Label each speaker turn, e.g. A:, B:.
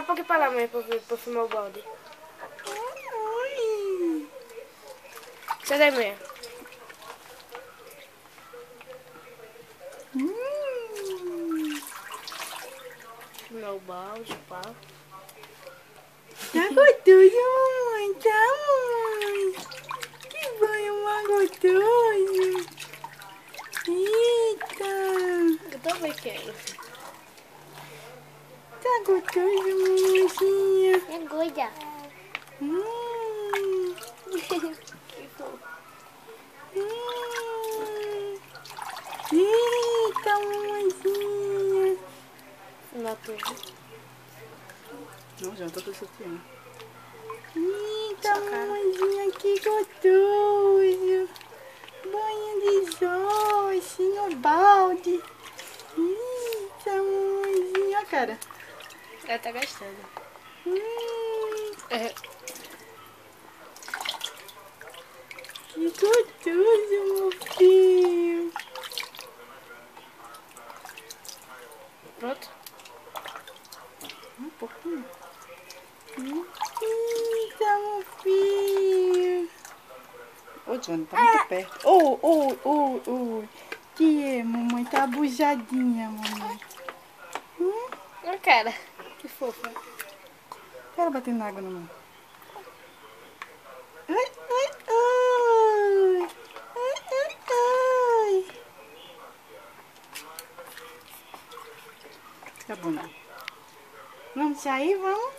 A: Só um pouquinho pra lá, mãe, pra filmar o balde. Sai daí, mãe. Filmar o balde, pá.
B: Tá gostoso, mamãe, tá, mamãe? Que banho mais gostoso. Eita.
A: Eu também quero.
B: Tá gostoso, mamãezinha.
A: É doida. Que fofo.
B: Eita, mamãezinha.
A: Filmar tudo.
B: Não, já tô chateando.
A: Sua
B: Eita,
A: cara.
B: mamãezinha, que gostoso. Banho de sol, no balde. Eita, mamãezinha, olha a cara.
A: Ela tá gastando.
B: Que gostoso, meu filho.
A: Pronto?
B: Um pouquinho. Eita, meu filho. Ô, Johnny, tá muito perto. Ô. Que é, mamãe? Tá abujadinha, mamãe.
A: Olha a cara. Que fofa.
B: Quero bater na água na mão. Ai. Tá bom, não. Vamos sair, vamos?